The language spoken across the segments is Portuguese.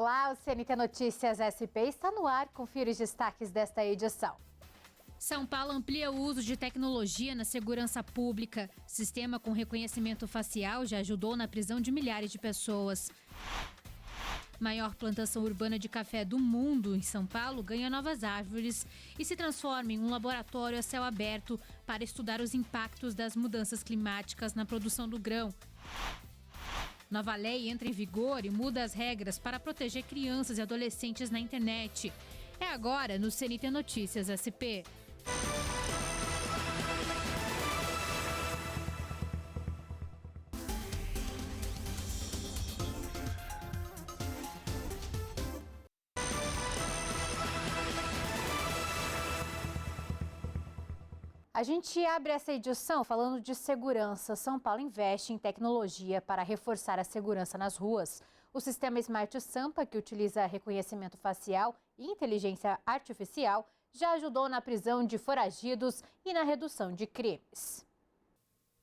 Olá, o CNT Notícias SP está no ar. Confira os destaques desta edição. São Paulo amplia o uso de tecnologia na segurança pública. Sistema com reconhecimento facial já ajudou na prisão de milhares de pessoas. Maior plantação urbana de café do mundo em São Paulo ganha novas árvores e se transforma em um laboratório a céu aberto para estudar os impactos das mudanças climáticas na produção do grão. Nova lei entra em vigor e muda as regras para proteger crianças e adolescentes na internet. É agora no CNT Notícias SP. A gente abre essa edição falando de segurança. São Paulo investe em tecnologia para reforçar a segurança nas ruas. O sistema Smart Sampa, que utiliza reconhecimento facial e inteligência artificial, já ajudou na prisão de foragidos e na redução de crimes.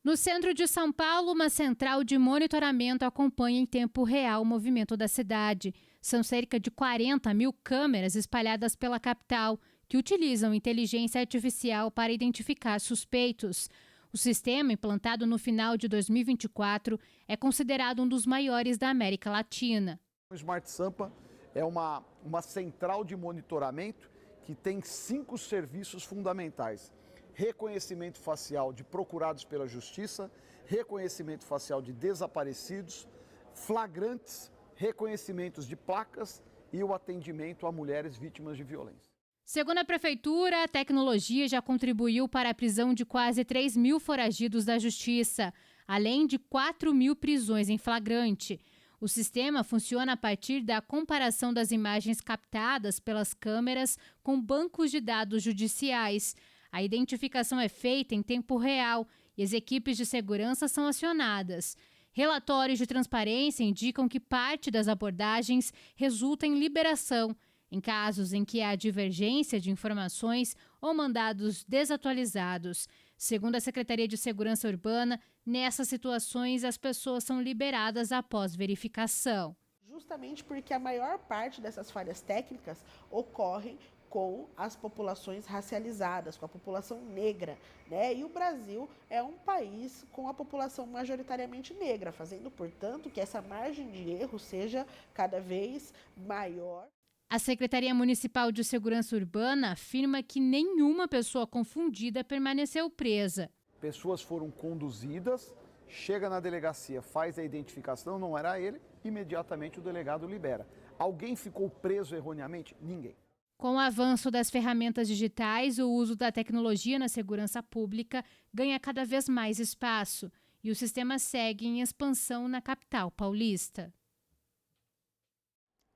No centro de São Paulo, uma central de monitoramento acompanha em tempo real o movimento da cidade. São cerca de 40 mil câmeras espalhadas pela capital, que utilizam inteligência artificial para identificar suspeitos. O sistema, implantado no final de 2024, é considerado um dos maiores da América Latina. O Smart Sampa é uma central de monitoramento que tem 5 serviços fundamentais: reconhecimento facial de procurados pela justiça, reconhecimento facial de desaparecidos, flagrantes, reconhecimentos de placas e o atendimento a mulheres vítimas de violência. Segundo a Prefeitura, a tecnologia já contribuiu para a prisão de quase 3 mil foragidos da Justiça, além de 4 mil prisões em flagrante. O sistema funciona a partir da comparação das imagens captadas pelas câmeras com bancos de dados judiciais. A identificação é feita em tempo real e as equipes de segurança são acionadas. Relatórios de transparência indicam que parte das abordagens resulta em liberação. Em casos em que há divergência de informações ou mandados desatualizados. Segundo a Secretaria de Segurança Urbana, nessas situações as pessoas são liberadas após verificação. Justamente porque a maior parte dessas falhas técnicas ocorrem com as populações racializadas, com a população negra, né? E o Brasil é um país com a população majoritariamente negra, fazendo, portanto, que essa margem de erro seja cada vez maior. A Secretaria Municipal de Segurança Urbana afirma que nenhuma pessoa confundida permaneceu presa. Pessoas foram conduzidas, chega na delegacia, faz a identificação, não era ele, imediatamente o delegado libera. Alguém ficou preso erroneamente? Ninguém. Com o avanço das ferramentas digitais, o uso da tecnologia na segurança pública ganha cada vez mais espaço e o sistema segue em expansão na capital paulista.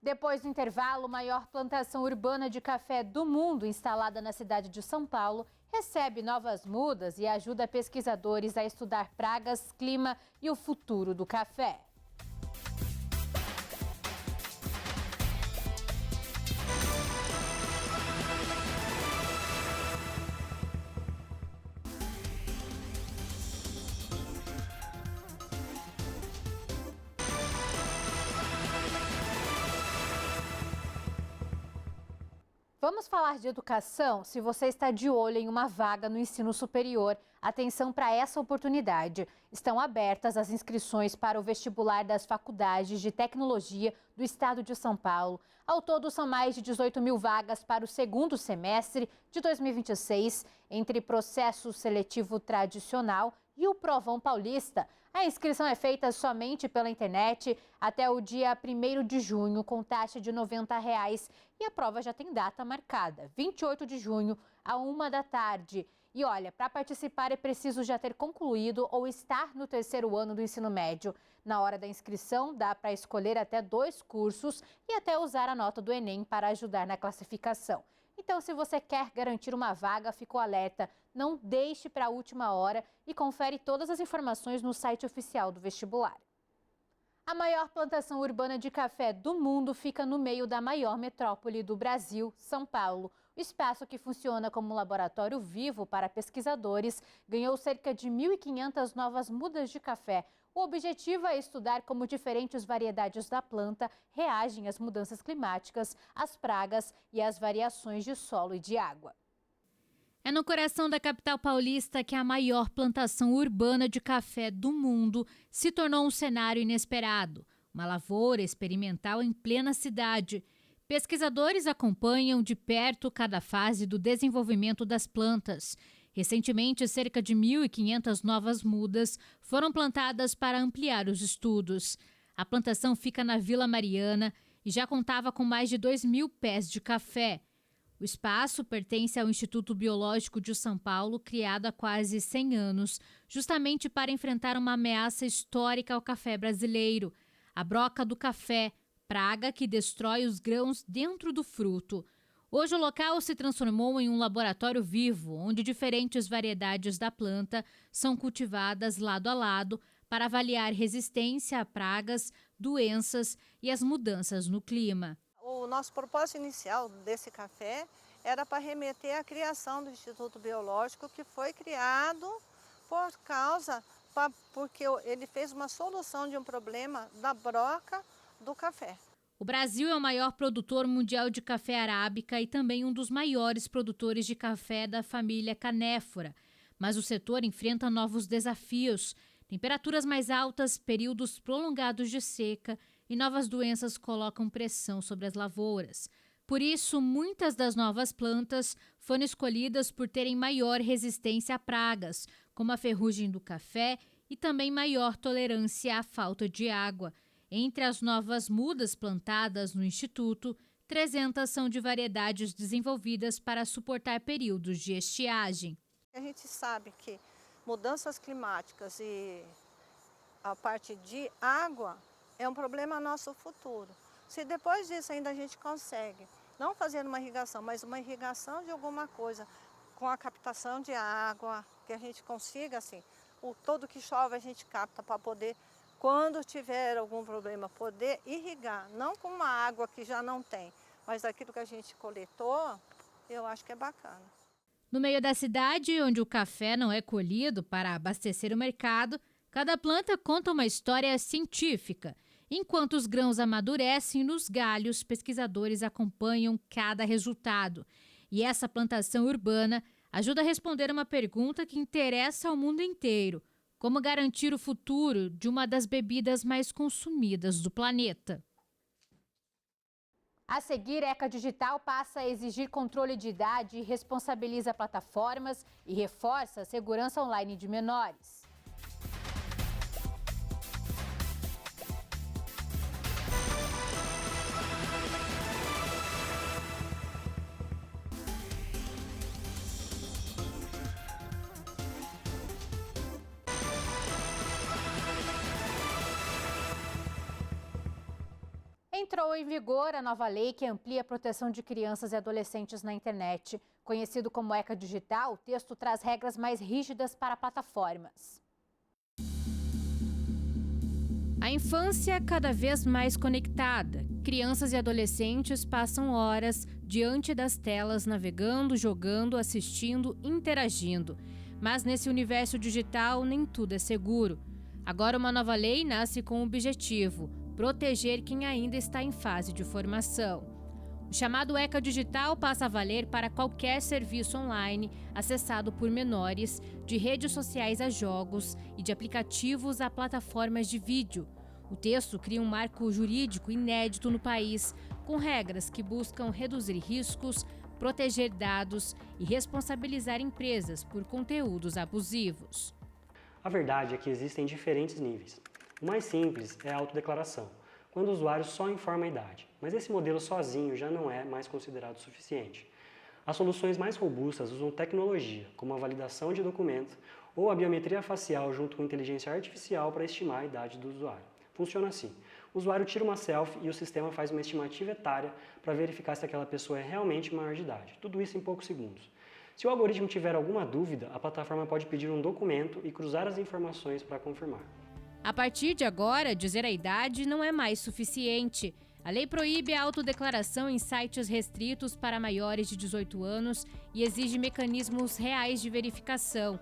Depois do intervalo, a maior plantação urbana de café do mundo, instalada na cidade de São Paulo, recebe novas mudas e ajuda pesquisadores a estudar pragas, clima e o futuro do café. Vamos falar de educação? Se você está de olho em uma vaga no ensino superior, atenção para essa oportunidade. Estão abertas as inscrições para o vestibular das faculdades de tecnologia do estado de São Paulo. Ao todo, são mais de 18 mil vagas para o segundo semestre de 2026, entre processo seletivo tradicional e o Provão Paulista. A inscrição é feita somente pela internet até o dia 1º de junho, com taxa de R$ 90. E a prova já tem data marcada, 28 de junho, à 13h. E olha, para participar é preciso já ter concluído ou estar no 3º ano do ensino médio. Na hora da inscrição, dá para escolher até 2 cursos e até usar a nota do Enem para ajudar na classificação. Então, se você quer garantir uma vaga, fica o alerta. Não deixe para a última hora e confere todas as informações no site oficial do vestibular. A maior plantação urbana de café do mundo fica no meio da maior metrópole do Brasil, São Paulo. O espaço, que funciona como um laboratório vivo para pesquisadores, ganhou cerca de 1.500 novas mudas de café. O objetivo é estudar como diferentes variedades da planta reagem às mudanças climáticas, às pragas e às variações de solo e de água. É no coração da capital paulista que a maior plantação urbana de café do mundo se tornou um cenário inesperado. Uma lavoura experimental em plena cidade. Pesquisadores acompanham de perto cada fase do desenvolvimento das plantas. Recentemente, cerca de 1.500 novas mudas foram plantadas para ampliar os estudos. A plantação fica na Vila Mariana e já contava com mais de 2.000 pés de café. O espaço pertence ao Instituto Biológico de São Paulo, criado há quase 100 anos, justamente para enfrentar uma ameaça histórica ao café brasileiro, a broca do café, praga que destrói os grãos dentro do fruto. Hoje o local se transformou em um laboratório vivo, onde diferentes variedades da planta são cultivadas lado a lado para avaliar resistência a pragas, doenças e as mudanças no clima. O nosso propósito inicial desse café era para remeter à criação do Instituto Biológico, que foi criado porque ele fez uma solução de um problema da broca do café. O Brasil é o maior produtor mundial de café arábica e também um dos maiores produtores de café da família canéfora. Mas o setor enfrenta novos desafios: temperaturas mais altas, períodos prolongados de seca e novas doenças colocam pressão sobre as lavouras. Por isso, muitas das novas plantas foram escolhidas por terem maior resistência a pragas, como a ferrugem do café, e também maior tolerância à falta de água. Entre as novas mudas plantadas no Instituto, 300 são de variedades desenvolvidas para suportar períodos de estiagem. A gente sabe que mudanças climáticas e a parte de água é um problema nosso futuro. Se depois disso ainda a gente consegue, não fazer uma irrigação, mas uma irrigação de alguma coisa, com a captação de água, que a gente consiga, assim, todo que chove a gente capta para poder, quando tiver algum problema, poder irrigar, não com uma água que já não tem, mas aquilo que a gente coletou, eu acho que é bacana. No meio da cidade, onde o café não é colhido para abastecer o mercado, cada planta conta uma história científica. Enquanto os grãos amadurecem nos galhos, pesquisadores acompanham cada resultado. E essa plantação urbana ajuda a responder uma pergunta que interessa ao mundo inteiro: como garantir o futuro de uma das bebidas mais consumidas do planeta? A seguir, ECA Digital passa a exigir controle de idade, responsabiliza plataformas e reforça a segurança online de menores. Entrou em vigor a nova lei que amplia a proteção de crianças e adolescentes na internet. Conhecido como ECA Digital, o texto traz regras mais rígidas para plataformas. A infância cada vez mais conectada. Crianças e adolescentes passam horas diante das telas, navegando, jogando, assistindo, interagindo. Mas nesse universo digital nem tudo é seguro. Agora uma nova lei nasce com o objetivo: proteger quem ainda está em fase de formação. O chamado ECA Digital passa a valer para qualquer serviço online acessado por menores, de redes sociais a jogos e de aplicativos a plataformas de vídeo. O texto cria um marco jurídico inédito no país, com regras que buscam reduzir riscos, proteger dados e responsabilizar empresas por conteúdos abusivos. A verdade é que existem diferentes níveis. O mais simples é a autodeclaração, quando o usuário só informa a idade, mas esse modelo sozinho já não é mais considerado suficiente. As soluções mais robustas usam tecnologia, como a validação de documento ou a biometria facial junto com inteligência artificial para estimar a idade do usuário. Funciona assim: o usuário tira uma selfie e o sistema faz uma estimativa etária para verificar se aquela pessoa é realmente maior de idade. Tudo isso em poucos segundos. Se o algoritmo tiver alguma dúvida, a plataforma pode pedir um documento e cruzar as informações para confirmar. A partir de agora, dizer a idade não é mais suficiente. A lei proíbe a autodeclaração em sites restritos para maiores de 18 anos e exige mecanismos reais de verificação.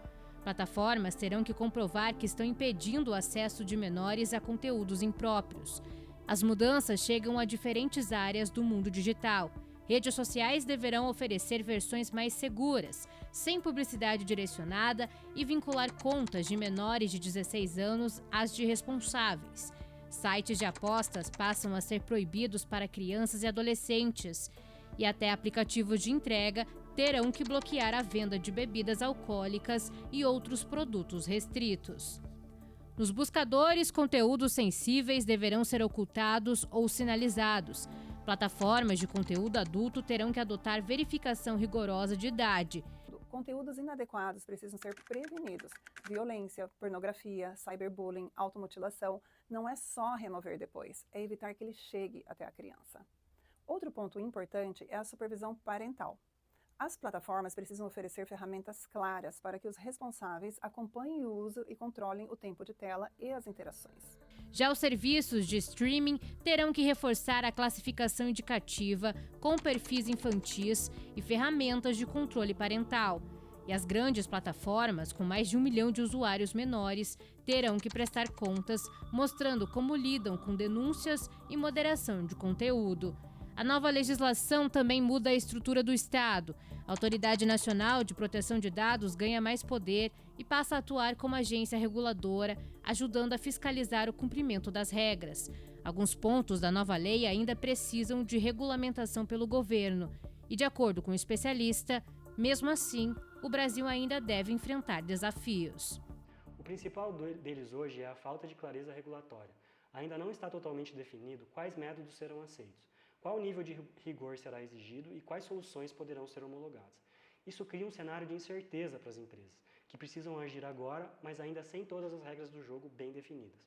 plataformas terão que comprovar que estão impedindo o acesso de menores a conteúdos impróprios. As mudanças chegam a diferentes áreas do mundo digital. Redes sociais deverão oferecer versões mais seguras, sem publicidade direcionada e vincular contas de menores de 16 anos às de responsáveis. Sites de apostas passam a ser proibidos para crianças e adolescentes. E até aplicativos de entrega terão que bloquear a venda de bebidas alcoólicas e outros produtos restritos. Nos buscadores, conteúdos sensíveis deverão ser ocultados ou sinalizados. Plataformas de conteúdo adulto terão que adotar verificação rigorosa de idade. Conteúdos inadequados precisam ser prevenidos. Violência, pornografia, cyberbullying, automutilação, não é só remover depois, é evitar que ele chegue até a criança. Outro ponto importante é a supervisão parental. As plataformas precisam oferecer ferramentas claras para que os responsáveis acompanhem o uso e controlem o tempo de tela e as interações. Já os serviços de streaming terão que reforçar a classificação indicativa com perfis infantis e ferramentas de controle parental. E as grandes plataformas, com mais de 1 milhão de usuários menores, terão que prestar contas, mostrando como lidam com denúncias e moderação de conteúdo. A nova legislação também muda a estrutura do Estado. A Autoridade Nacional de Proteção de Dados ganha mais poder e passa a atuar como agência reguladora, ajudando a fiscalizar o cumprimento das regras. Alguns pontos da nova lei ainda precisam de regulamentação pelo governo. E, de acordo com o especialista, mesmo assim, o Brasil ainda deve enfrentar desafios. O principal deles hoje é a falta de clareza regulatória. Ainda não está totalmente definido quais métodos serão aceitos, qual nível de rigor será exigido e quais soluções poderão ser homologadas. Isso cria um cenário de incerteza para as empresas, que precisam agir agora, mas ainda sem todas as regras do jogo bem definidas.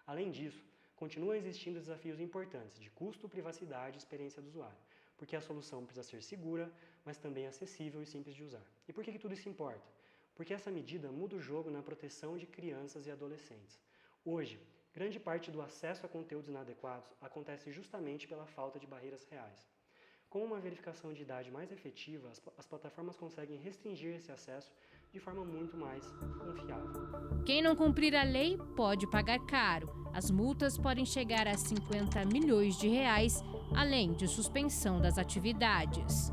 Além disso, continuam existindo desafios importantes de custo, privacidade e experiência do usuário, porque a solução precisa ser segura, mas também acessível e simples de usar. E por que tudo isso importa? Porque essa medida muda o jogo na proteção de crianças e adolescentes. Hoje, grande parte do acesso a conteúdos inadequados acontece justamente pela falta de barreiras reais. Com uma verificação de idade mais efetiva, as plataformas conseguem restringir esse acesso de forma muito mais confiável. Quem não cumprir a lei pode pagar caro. As multas podem chegar a 50 milhões de reais, além de suspensão das atividades.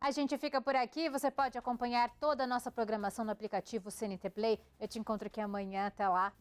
A gente fica por aqui. Você pode acompanhar toda a nossa programação no aplicativo CNT Play. Eu te encontro aqui amanhã. Até lá.